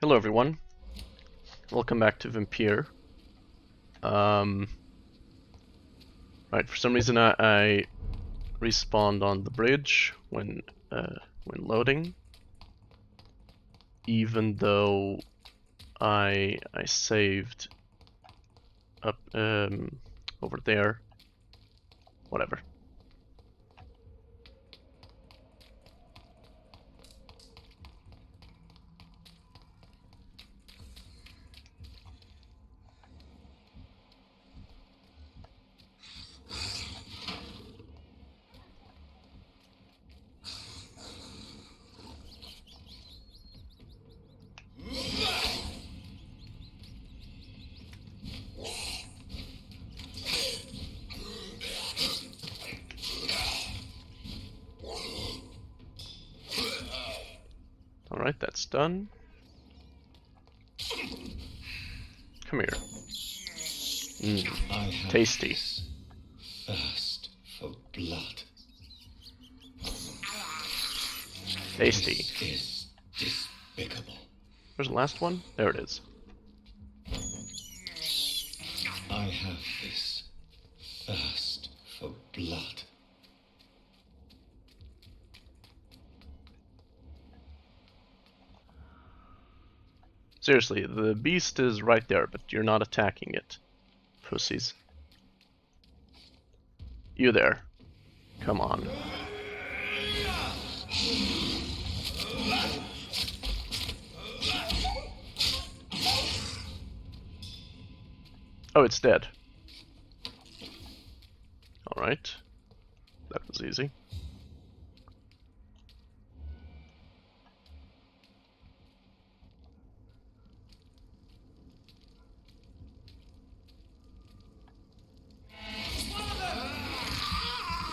Hello everyone, welcome back to Vampyr. Right, for some reason I respawned on the bridge when loading, even though I saved up over there. Whatever. Alright, that's done. Come here. Tasty. Thirst for blood. Tasty. This is despicable. Where's the last one? There it is. I have this thirst for blood. Seriously, the beast is right there, but you're not attacking it. Pussies. You there. Come on. Oh, it's dead. Alright. That was easy.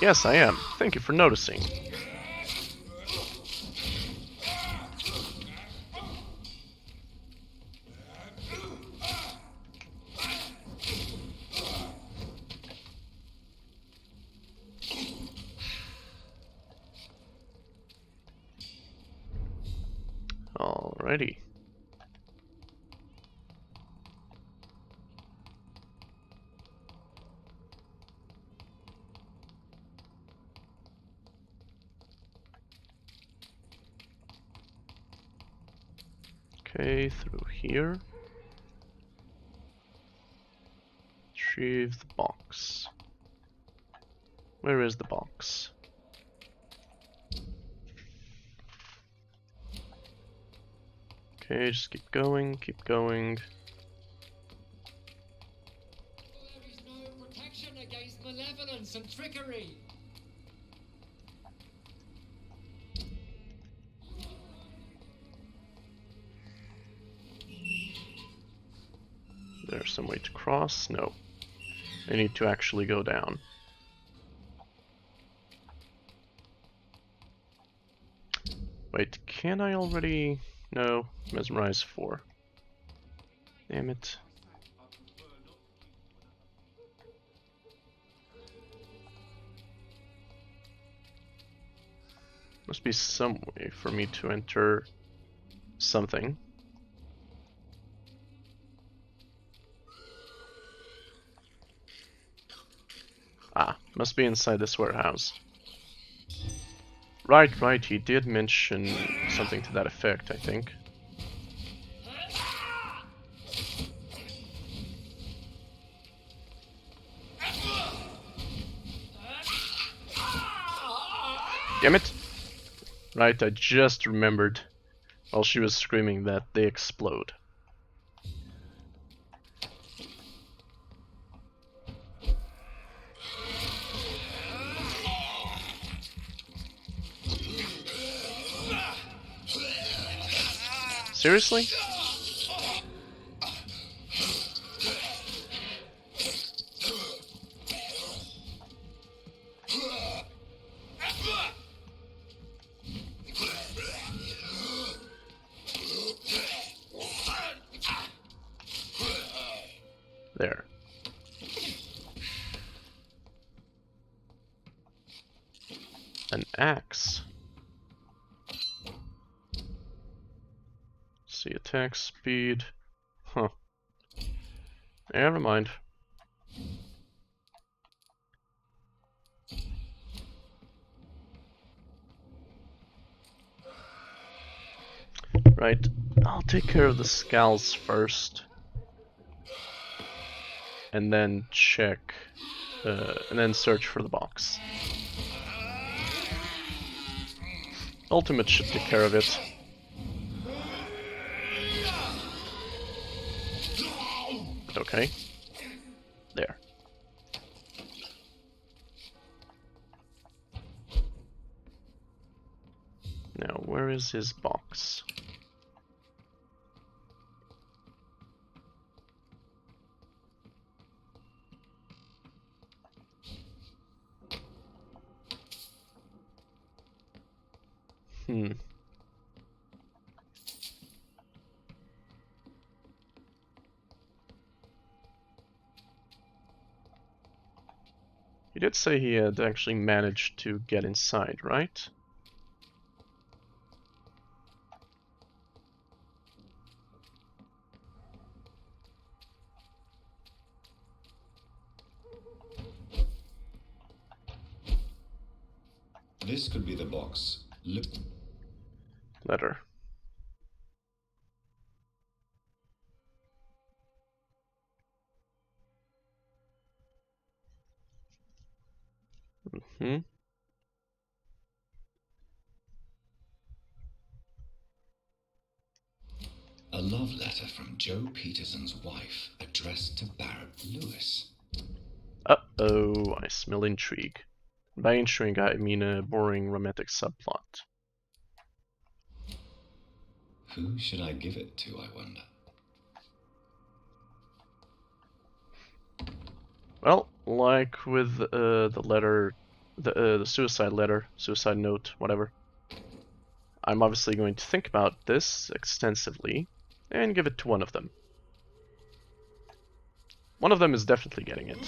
Yes, I am. Thank you for noticing. Alrighty. Okay, through here. Retrieve the box. Where is the box? Okay, just keep going, keep going. There is no protection against malevolence and trickery. There's some way to cross? No. I need to actually go down. Wait, can I already... No, mesmerize 4. Damn it. Must be some way for me to enter something. Ah, must be inside this warehouse. Right, he did mention something to that effect, I think. Damn it! Right, I just remembered while she was screaming that they explode. Seriously? There. An axe. see attack speed. Huh. Never mind. Right, I'll take care of the scowls first. And then check, and then search for the box. Ultimate should take care of it. But okay. There. Now, where is his box? Hmm. He did say he had actually managed to get inside, right? This could be the box. Look. Letter. Hmm. A love letter from Joe Peterson's wife, addressed to Barrett Lewis. Uh-oh, I smell intrigue. By intrigue, I mean a boring romantic subplot. Who should I give it to, I wonder? Well, like with the letter, the suicide letter, suicide note, whatever. I'm obviously going to think about this extensively and give it to one of them. One of them is definitely getting it.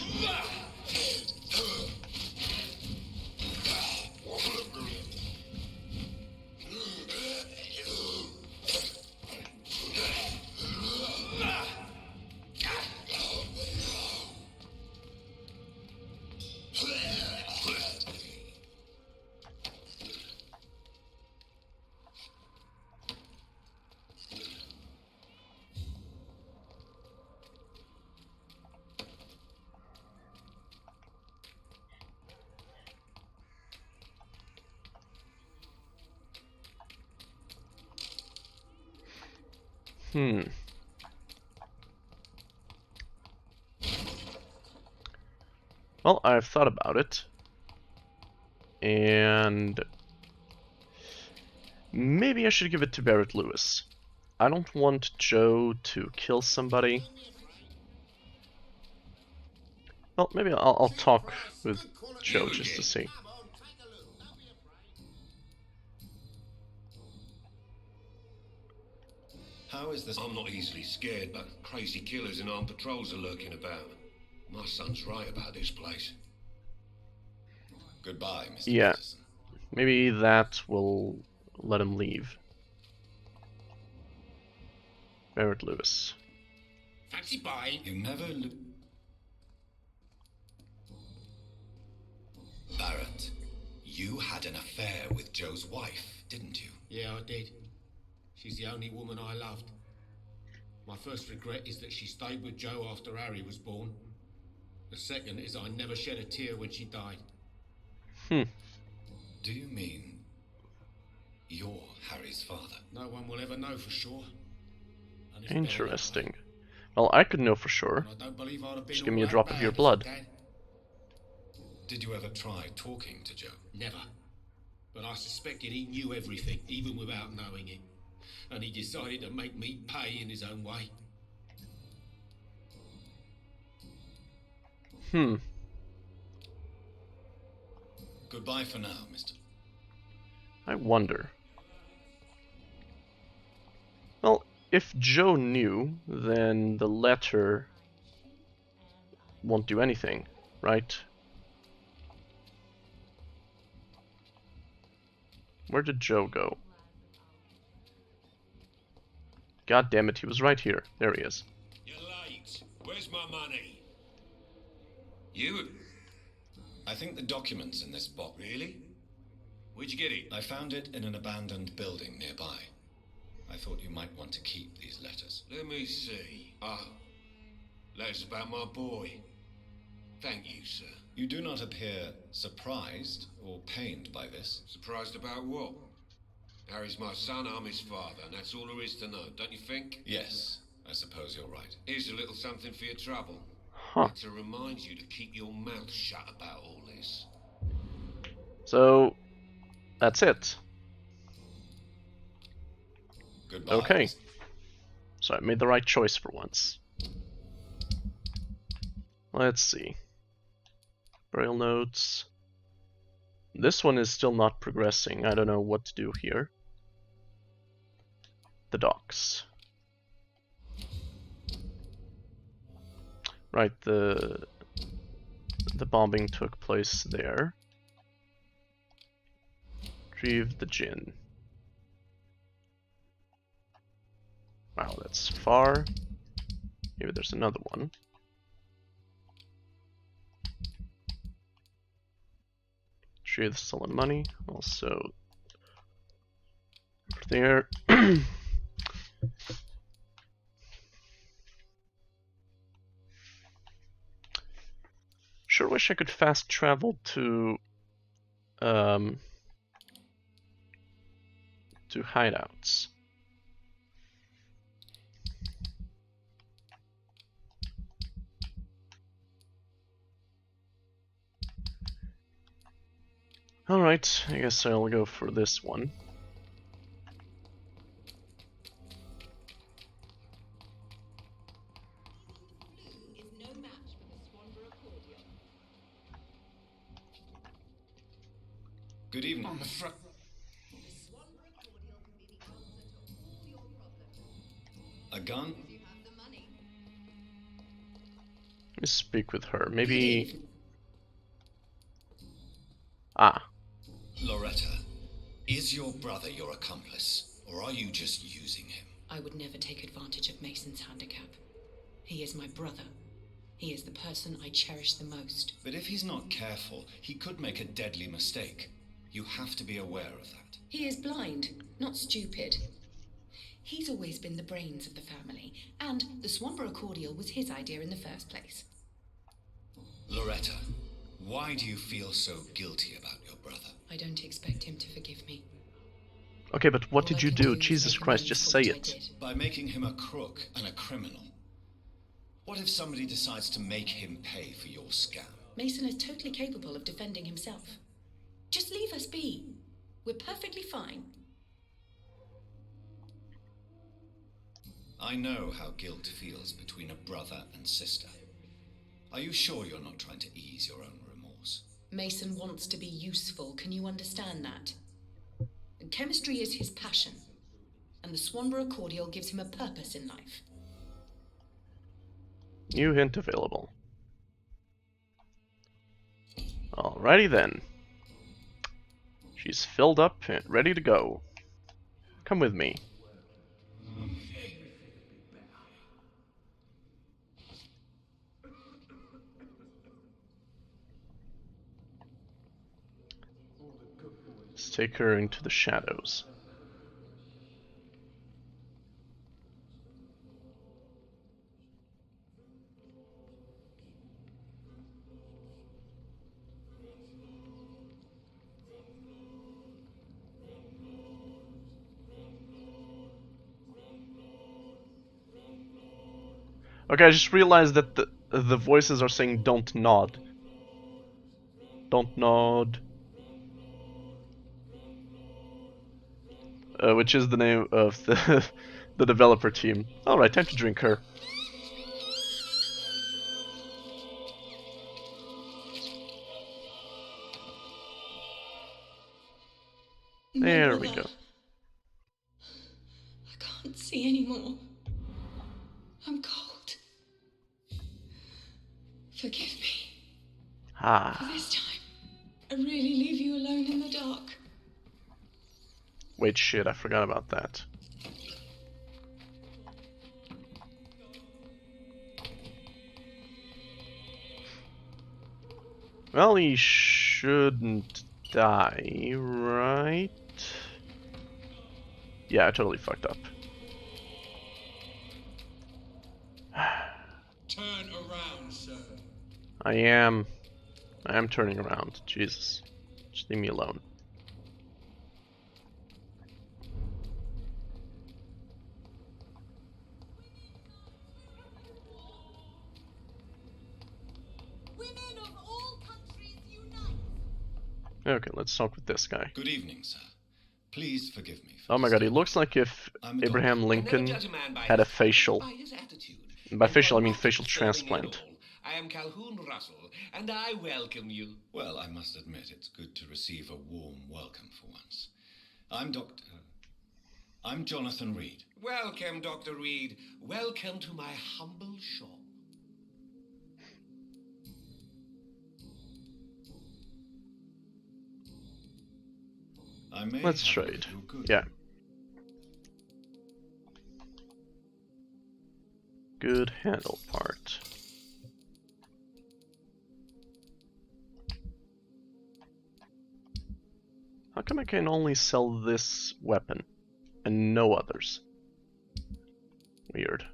Well, I've thought about it. And maybe I should give it to Barrett Lewis. I don't want Joe to kill somebody. Well, maybe I'll talk with Joe just to see. How is this? I'm not easily scared, but crazy killers and armed patrols are lurking about. My son's right about this place. Goodbye, Mr. Yeah, Peterson. maybe that will let him leave. Barrett Lewis. Fancy buying? You never look. Barrett, you had an affair with Joe's wife, didn't you? Yeah, I did. She's the only woman I loved. My first regret is that she stayed with Joe after Harry was born. The second is I never shed a tear when she died. Do you mean you're Harry's father? No one will ever know for sure. And it's better Interesting. Well, I could know for sure. that way. I don't believe I'd have been Just give all me a that drop of bad your as a blood. dad. Did you ever try talking to Joe? Never. But I suspected he knew everything, even without knowing it. And he decided to make me pay in his own way. Goodbye for now, mister. I wonder. Well, if Joe knew, then the letter won't do anything, right? Where did Joe go? God damn it, he was right here. There he is. You're late. Where's my money? You? I think the document's in this box. Really? Where'd you get it? I found it in an abandoned building nearby. I thought you might want to keep these letters. Let me see. Ah, letters about my boy. Thank you, sir. You do not appear surprised or pained by this. Surprised about what? Harry's my son, I'm his father, and that's all there is to know, don't you think? Yes, I suppose you're right. Here's a little something for your trouble. Huh. To remind you to keep your mouth shut about all this. So, that's it. Goodbye. Okay. So I made the right choice for once. Let's see. Burial notes. This one is still not progressing. I don't know what to do here. The docks. Right, the bombing took place there. Retrieve the gin. Wow, that's far. Maybe there's another one. Retrieve the stolen money. Also there. Sure wish I could fast travel to hideouts. Alright, I guess I'll go for this one. Good evening. On the front. A gun? Let me speak with her. Maybe... Ah. Loretta, is your brother your accomplice, or are you just using him? I would never take advantage of Mason's handicap. He is my brother. He is the person I cherish the most. But if he's not careful, he could make a deadly mistake. You have to be aware of that. He is blind, not stupid. He's always been the brains of the family, and the Swanborough cordial was his idea in the first place. Loretta, why do you feel so guilty about your brother? I don't expect him to forgive me. Okay, but what All did I you can do? is Jesus make Christ, amends just for say what I it. did. By making him a crook and a criminal. What if somebody decides to make him pay for your scam? Mason is totally capable of defending himself. Just leave us be. We're perfectly fine. I know how guilt feels between a brother and sister. Are you sure you're not trying to ease your own remorse? Mason wants to be useful, can you understand that? Chemistry is his passion, and the Swanborough cordial gives him a purpose in life. New hint available. Alrighty then. She's filled up and ready to go. Come with me. Let's take her into the shadows. Okay, I just realized that the voices are saying don't nod. Don't nod. Which is the name of the the developer team. Alright, time to drink her. There we go. I can't see anymore. I'm cold. Forgive me. Ah. This time, I really leave you alone in the dark. Wait, shit, I forgot about that. Well, he shouldn't die, right? Yeah, I totally fucked up. Turn around, sir. I am turning around. Jesus. Just leave me alone. Women of all countries unite! Okay, let's talk with this guy. Good evening, sir. Please forgive me for Oh my god, he disturbing looks like if I'm a Abraham doctor. Lincoln Judge a man by had a his face, facial. but by his attitude. By And you facial, are I mean not facial disturbing me at transplant. all. I am Calhoun Russell, and I welcome you. Well, I must admit it's good to receive a warm welcome for once. I'm Jonathan Reid. Welcome, Dr. Reid. Welcome to my humble shop. I may Let's have a look trade. at your goods. Yeah. Good handle part. How come I can only sell this weapon and no others? Weird.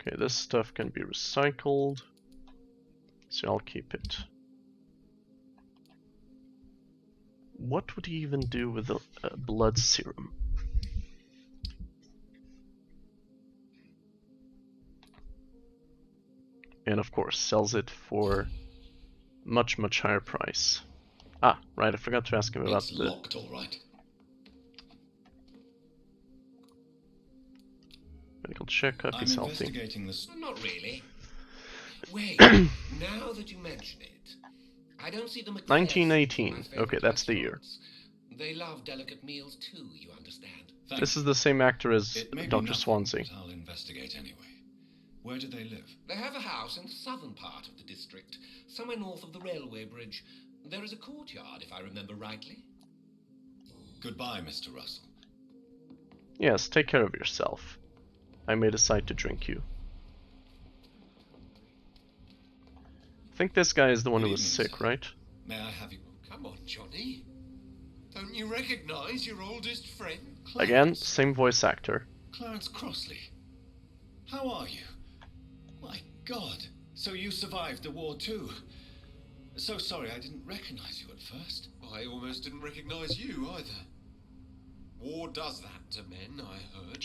Okay, this stuff can be recycled, so I'll keep it. What would he even do with a blood serum? And of course, sells it for much higher price. Ah, right, I forgot to ask him about It's the... locked, all right. Medical checkup, I'm he's healthy. investigating this. Not really. Wait, now that you mention it, I don't see the McPhersons 1918. in my favorite Okay, that's the year. restaurants. They love delicate meals too, you understand. Thank This you. is the same actor as It may be Dr. nothing, Swansea. but I'll investigate anyway. Where do they live? They have a house in the southern part of the district, somewhere north of the railway bridge. There is a courtyard, if I remember rightly. Goodbye, Mr. Russell. Yes, take care of yourself. I may decide to drink you. I think this guy is the one Good who was evening, sick, sir. right? May I have you? Come on, Johnny. Don't you recognize your oldest friend? Again, Clarence. same voice actor. Clarence Crossley. How are you? My God. So you survived the war too. So sorry I didn't recognize you at first. I almost didn't recognize you either. War does that to men, I heard.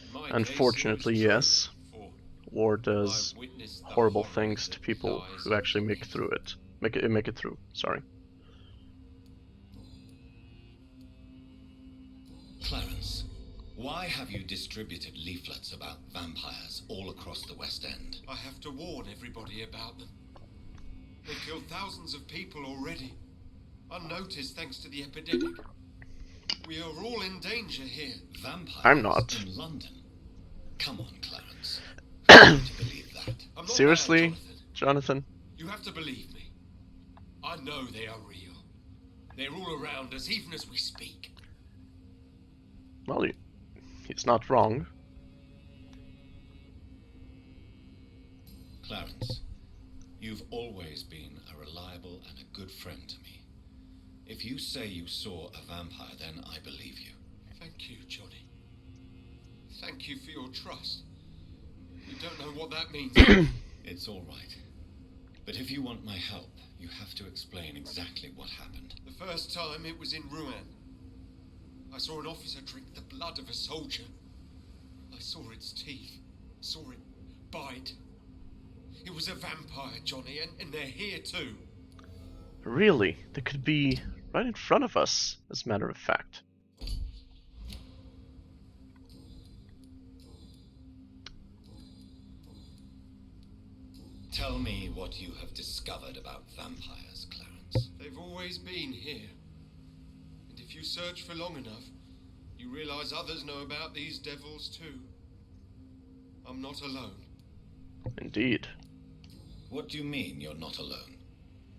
In my case, Unfortunately, it was true, yes. for War does I've witnessed the horrible horrors things to that people lies who actually in make it through it. Make it through. Sorry. Clarence, why have you distributed leaflets about vampires all across the West End? I have to warn everybody about them. They've killed thousands of people already, unnoticed thanks to the epidemic. We are all in danger here. Vampires I'm not. in London. Come on, Clarence. I don't believe that. I'm not Seriously, mad, Jonathan. Jonathan? You have to believe me. I know they are real. They're all around us, even as we speak. Well, he's not wrong. Clarence, you've always been a reliable and a good friend to me. If you say you saw a vampire, then I believe you. Thank you, Johnny. Thank you for your trust. You don't know what that means. It's all right. But if you want my help, you have to explain exactly what happened. The first time it was in Rouen. I saw an officer drink the blood of a soldier. I saw its teeth. Saw it bite. It was a vampire, Johnny, and they're here too. Really? They could be right in front of us, as a matter of fact. Tell me what you have discovered about vampires, Clarence. They've always been here. And if you search for long enough, you realize others know about these devils too. I'm not alone. Indeed. What do you mean you're not alone?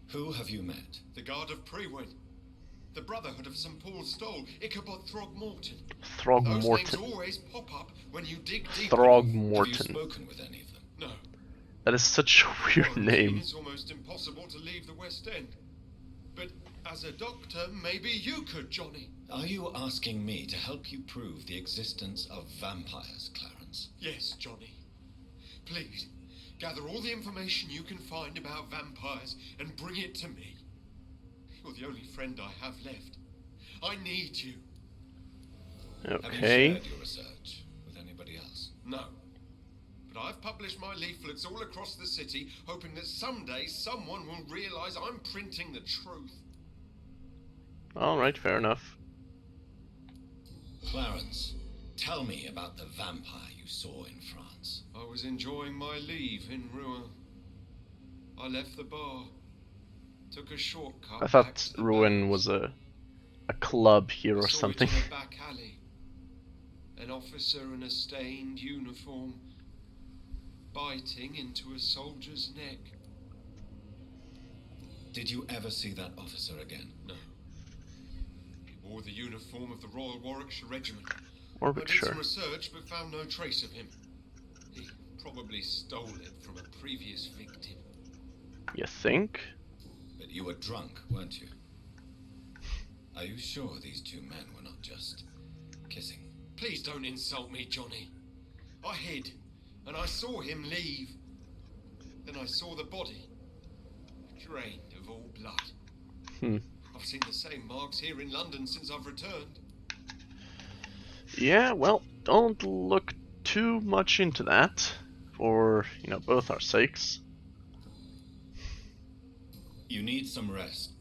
Who have you met? The Guard of Prewin. The Brotherhood of St. Paul's Stole. Ichabod Throgmorton. Those names Throgmorton. always pop up when you dig deep. Have you Throgmorton. spoken with any of them? No. That is such a weird Quarantine, name. It's almost impossible to leave the West End. But as a doctor, maybe you could, Johnny. Are you asking me to help you prove the existence of vampires, Clarence? Yes, Johnny. Please, gather all the information you can find about vampires and bring it to me. You're the only friend I have left. I need you. Have you Okay. shared your research with anybody else? No. But I've published my leaflets all across the city, hoping that someday someone will realize I'm printing the truth. Alright, fair enough. Clarence, tell me about the vampire you saw in France. I was enjoying my leave in Rouen. I left the bar. Took a shortcut. I back thought to the Rouen barracks. was a club here or Saw something. it in a back alley. An officer in a stained uniform biting into a soldier's neck. Did you ever see that officer again? No. He wore the uniform of the Royal Warwickshire Regiment. I did Warwickshire. some research but found no trace of him. He probably stole it from a previous victim. You think? But you were drunk, weren't you? Are you sure these two men were not just kissing? Please don't insult me, Johnny. I hid, and I saw him leave. Then I saw the body, drained of all blood. Hmm. I've seen the same marks here in London since I've returned. Yeah, well, don't look too much into that, for, both our sakes. You need some rest.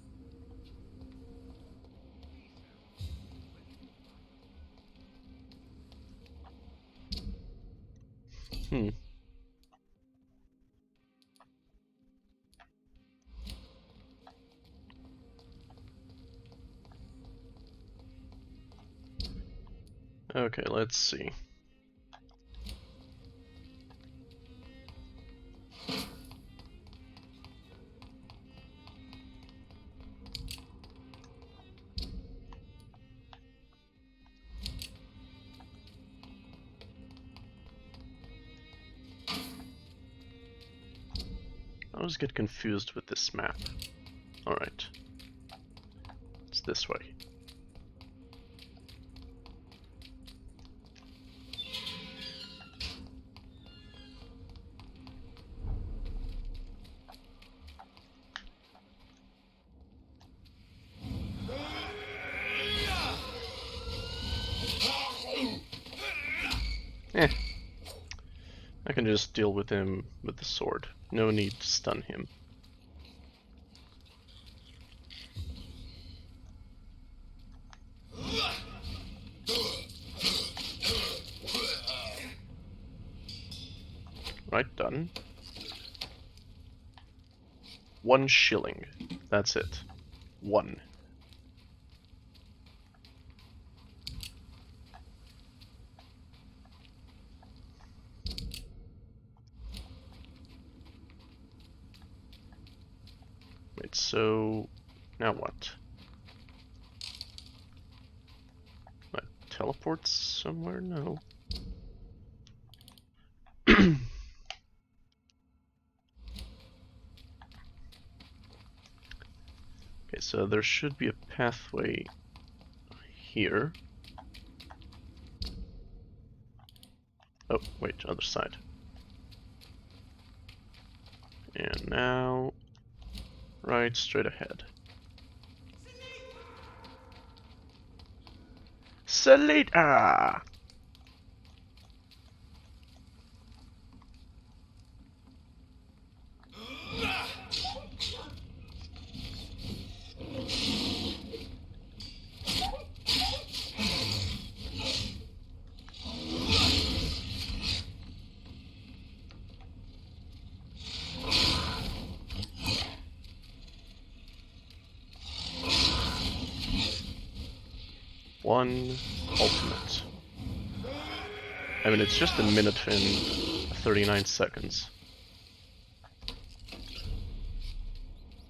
Hmm. Okay, let's see. I always get confused with this map. Alright. It's this way. Eh. I can just deal with him with the sword. No need to stun him. Right, done. 1 shilling. That's it. 1. Wait, so now what? My teleport somewhere? No. Okay, so there should be a pathway here. Oh, wait, other side. And now, right, straight ahead. Salita! One ultimate. I mean, it's just a minute and 39 seconds.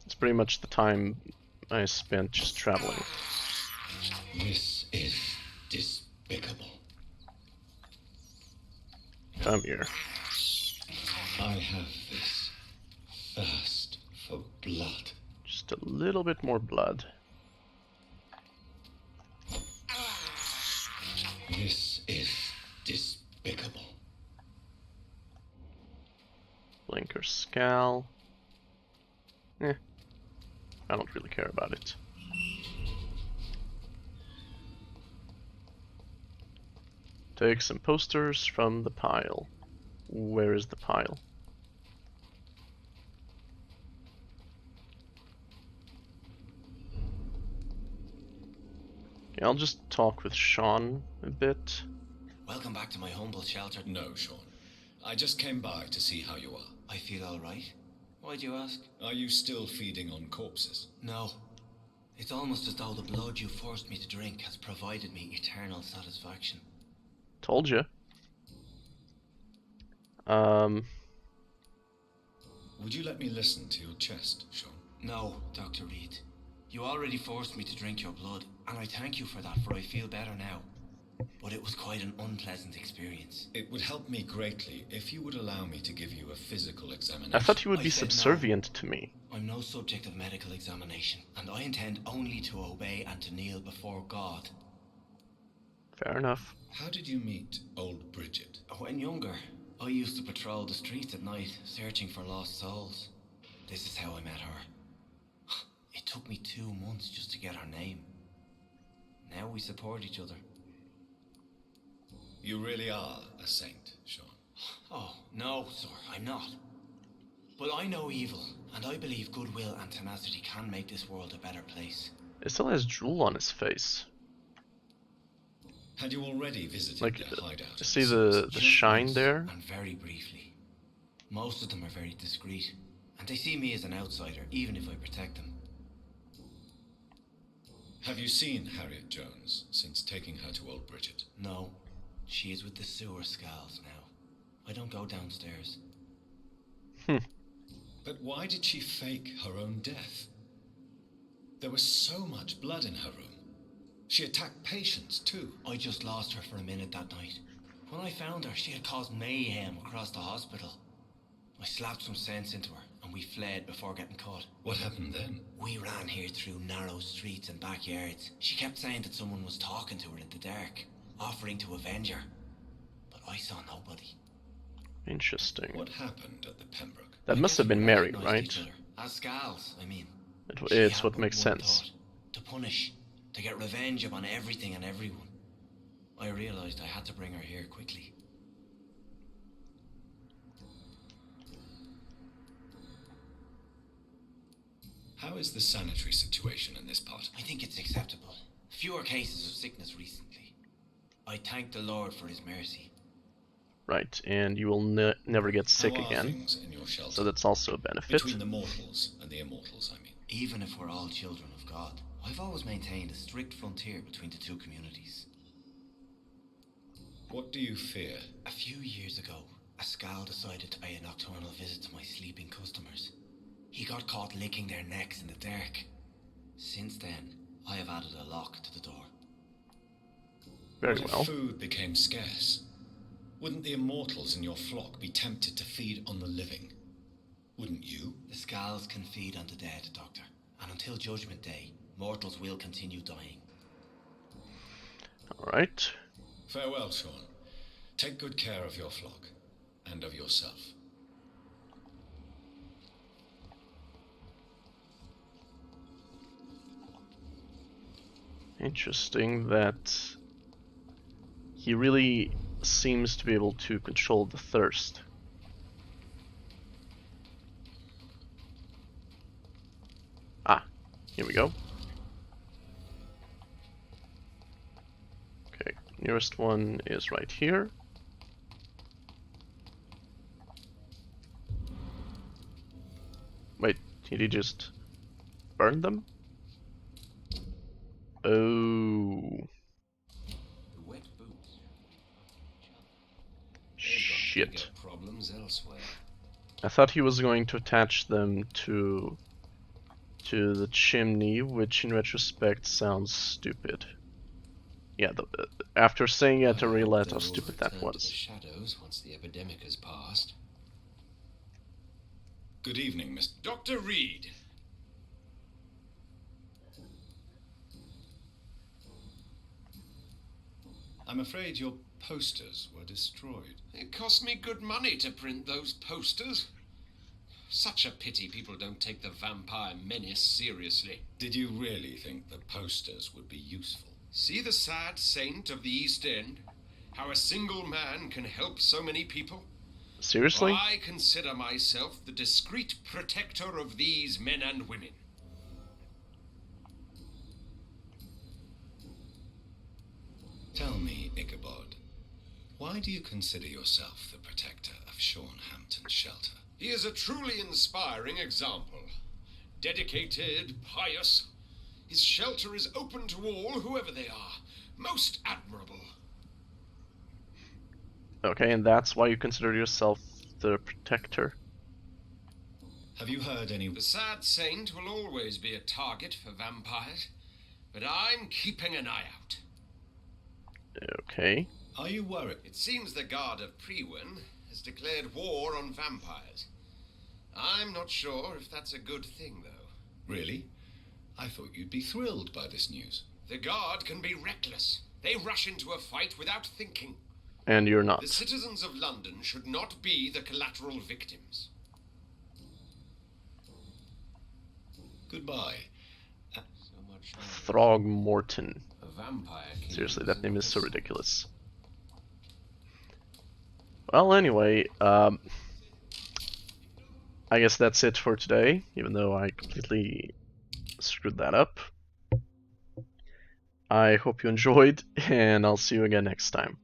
It's pretty much the time I spent just traveling. This is despicable. Come here. I have this thirst for blood. Just a little bit more blood. This is despicable. Blinker Scal. I don't really care about it. Take some posters from the pile. Where is the pile? Okay, I'll just talk with Sean a bit. Welcome back to my humble shelter. No, Sean. I just came by to see how you are. I feel alright. Why'd you ask? Are you still feeding on corpses? No. It's almost as though the blood you forced me to drink has provided me eternal satisfaction. Told you. Would you let me listen to your chest, Sean? No, Dr. Reid. You already forced me to drink your blood, and I thank you for that, for I feel better now. But it was quite an unpleasant experience. It would help me greatly if you would allow me to give you a physical examination. I thought you would I be said subservient to me. I'm no subject of medical examination, and I intend only to obey and to kneel before God. Fair enough. How did you meet old Bridget? When younger, I used to patrol the streets at night, searching for lost souls. This is how I met her. It took me 2 months just to get her name. Now we support each other. You really are a saint, Sean. Oh, no, sir, I'm not. But I know evil, and I believe goodwill and tenacity can make this world a better place. It still has drool on his face. Had you already visited Like, their hideout? see the Just shine once, there? And very briefly. Most of them are very discreet, and they see me as an outsider, even if I protect them. Have you seen Harriet Jones since taking her to old Bridget? No, she is with the sewer Scals now. I don't go downstairs. But why did she fake her own death? There was so much blood in her room. She attacked patients, too. I just lost her for a minute that night. When I found her, she had caused mayhem across the hospital. I slapped some sense into her, and we fled before getting caught. What happened then? We ran here through narrow streets and backyards. She kept saying that someone was talking to her in the dark, offering to avenge her. But I saw nobody. Interesting. What happened at the Pembroke? That must have been Mary, right? As Scals, I mean. It's what makes sense. To punish, to get revenge upon everything and everyone. I realized I had to bring her here quickly. How is the sanitary situation in this part? I think it's acceptable. Fewer cases of sickness recently. I thank the Lord for his mercy. Right, and you will never get sick How are again. things in your shelter? So that's also a benefit. Between the mortals and the immortals, I mean. Even if we're all children of God, I've always maintained a strict frontier between the two communities. What do you fear? A few years ago, a Scal decided to pay a nocturnal visit to my sleeping customers. He got caught licking their necks in the dark. Since then, I have added a lock to the door. Very What if well. food became scarce? Wouldn't the immortals in your flock be tempted to feed on the living? Wouldn't you? The Scals can feed on the dead, Doctor. And until Judgment Day, mortals will continue dying. Alright. Farewell, Sean. Take good care of your flock and of yourself. Interesting that he really seems to be able to control the thirst. Ah, here we go. Okay, nearest one is right here. Wait, did he just burn them? Oh. The wet boots. I thought he was going to attach them to the chimney, which in retrospect sounds stupid. Yeah, after saying it, I realized how stupid that To the was. shadows once the epidemic has passed. Good evening, Mr. Dr. Reid. I'm afraid your posters were destroyed. It cost me good money to print those posters. Such a pity people don't take the vampire menace seriously. Did you really think the posters would be useful? See the sad saint of the East End? How a single man can help so many people? Seriously? I consider myself the discreet protector of these men and women. Tell me, Ichabod, why do you consider yourself the protector of Sean Hampton's shelter? He is a truly inspiring example. Dedicated, pious. His shelter is open to all, whoever they are. Most admirable. Okay, and that's why you consider yourself the protector? Have you heard any... The sad saint will always be a target for vampires, but I'm keeping an eye out. Okay. Are you worried? It seems the Guard of Prewin has declared war on vampires. I'm not sure if that's a good thing, though. Really? I thought you'd be thrilled by this news. The Guard can be reckless. They rush into a fight without thinking. And you're not. The citizens of London should not be the collateral victims. Goodbye. So much Throgmorton. a vampire king. Seriously, that name is so ridiculous. Well, anyway, I guess that's it for today, even though I completely screwed that up. I hope you enjoyed, and I'll see you again next time.